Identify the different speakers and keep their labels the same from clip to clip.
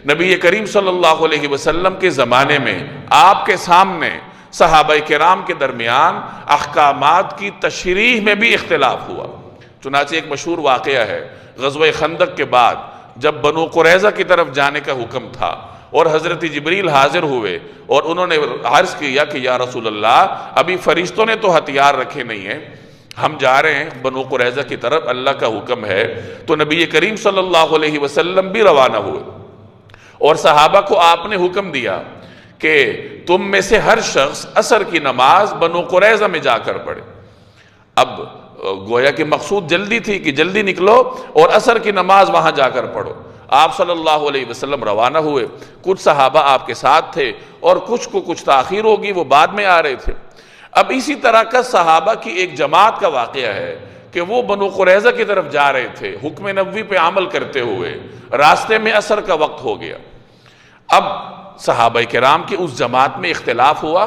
Speaker 1: نبی کریم صلی اللہ علیہ وسلم کے زمانے میں آپ کے سامنے صحابہ کرام کے درمیان احکامات کی تشریح میں بھی اختلاف ہوا۔ چنانچہ ایک مشہور واقعہ ہے، غزوہ خندق کے بعد جب بنو قریظہ کی طرف جانے کا حکم تھا اور حضرت جبریل حاضر ہوئے اور انہوں نے عرض کیا کہ یا رسول اللہ، ابھی فرشتوں نے تو ہتھیار رکھے نہیں ہیں، ہم جا رہے ہیں بنو قریظہ کی طرف، اللہ کا حکم ہے۔ تو نبی کریم صلی اللہ علیہ وسلم بھی روانہ ہوئے اور صحابہ کو آپ نے حکم دیا کہ تم میں سے ہر شخص عصر کی نماز بنو قریظہ میں جا کر پڑھے۔ اب گویا کہ مقصود جلدی تھی کہ جلدی نکلو اور عصر کی نماز وہاں جا کر پڑھو۔ آپ صلی اللہ علیہ وسلم روانہ ہوئے، کچھ صحابہ آپ کے ساتھ تھے اور کچھ کو کچھ تاخیر ہوگی، وہ بعد میں آ رہے تھے۔ اب اسی طرح کا صحابہ کی ایک جماعت کا واقعہ ہے کہ وہ بنو قریظہ کی طرف جا رہے تھے حکم نبوی پہ عمل کرتے ہوئے، راستے میں عصر کا وقت ہو گیا۔ اب صحابہ کرام کی اس جماعت میں اختلاف ہوا۔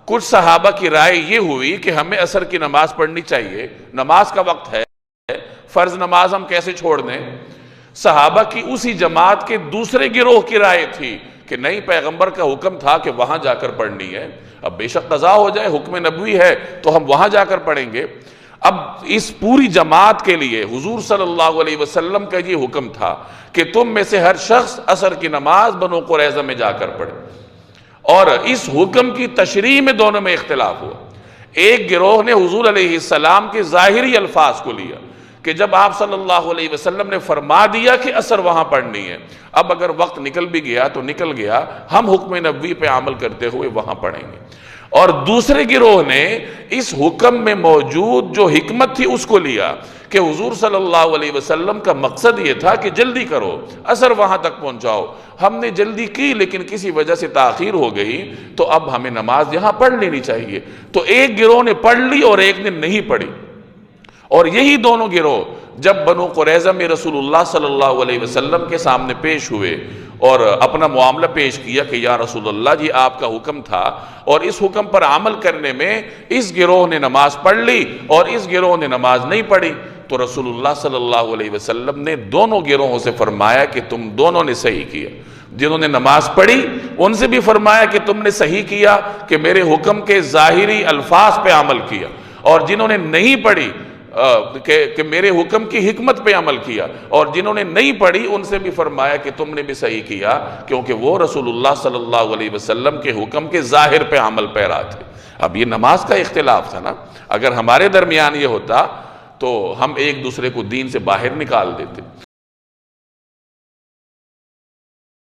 Speaker 1: کچھ صحابہ کی رائے یہ ہوئی کہ ہمیں عصر کی نماز پڑھنی چاہیے، نماز کا وقت ہے، فرض نماز ہم کیسے چھوڑ دیں۔ صحابہ کی اسی جماعت کے دوسرے گروہ کی رائے تھی کہ نہیں، پیغمبر کا حکم تھا کہ وہاں جا کر پڑھنی ہے، اب بے شک قضا ہو جائے، حکم نبوی ہے تو ہم وہاں جا کر پڑھیں گے۔ اب اس پوری جماعت کے لیے حضور صلی اللہ علیہ وسلم کا یہ حکم تھا کہ تم میں سے ہر شخص عصر کی نماز بنو قریظہ میں جا کر پڑھے، اور اس حکم کی تشریح میں دونوں میں اختلاف ہوا۔ ایک گروہ نے حضور علیہ السلام کے ظاہری الفاظ کو لیا کہ جب آپ صلی اللہ علیہ وسلم نے فرما دیا کہ عصر وہاں پڑھنی ہے، اب اگر وقت نکل بھی گیا تو نکل گیا، ہم حکم نبوی پہ عمل کرتے ہوئے وہاں پڑھیں گے۔ اور دوسرے گروہ نے اس حکم میں موجود جو حکمت تھی اس کو لیا کہ حضور صلی اللہ علیہ وسلم کا مقصد یہ تھا کہ جلدی کرو، عصر وہاں تک پہنچاؤ، ہم نے جلدی کی لیکن کسی وجہ سے تاخیر ہو گئی تو اب ہمیں نماز یہاں پڑھ لینی چاہیے۔ تو ایک گروہ نے پڑھ لی اور ایک نے نہیں پڑھی، اور یہی دونوں گروہ جب بنو قریظہ میں رسول اللہ صلی اللہ علیہ وسلم کے سامنے پیش ہوئے اور اپنا معاملہ پیش کیا کہ یا رسول اللہ، یہ آپ کا حکم تھا اور اس حکم پر عمل کرنے میں اس گروہ نے نماز پڑھ لی اور اس گروہ نے نماز نہیں پڑھی، تو رسول اللہ صلی اللہ علیہ وسلم نے دونوں گروہوں سے فرمایا کہ تم دونوں نے صحیح کیا۔ جنہوں نے نماز پڑھی ان سے بھی فرمایا کہ تم نے صحیح کیا کہ میرے حکم کے ظاہری الفاظ پہ عمل کیا، اور جنہوں نے نہیں پڑھی کہ میرے حکم کی حکمت پہ عمل کیا، اور جنہوں نے نہیں پڑھی ان سے بھی فرمایا کہ تم نے بھی صحیح کیا، کیونکہ وہ رسول اللہ صلی اللہ علیہ وسلم کے حکم کے ظاہر پہ عمل پیرا تھے۔ اب یہ نماز کا اختلاف تھا نا، اگر ہمارے درمیان یہ ہوتا تو ہم ایک دوسرے کو دین سے باہر نکال دیتے۔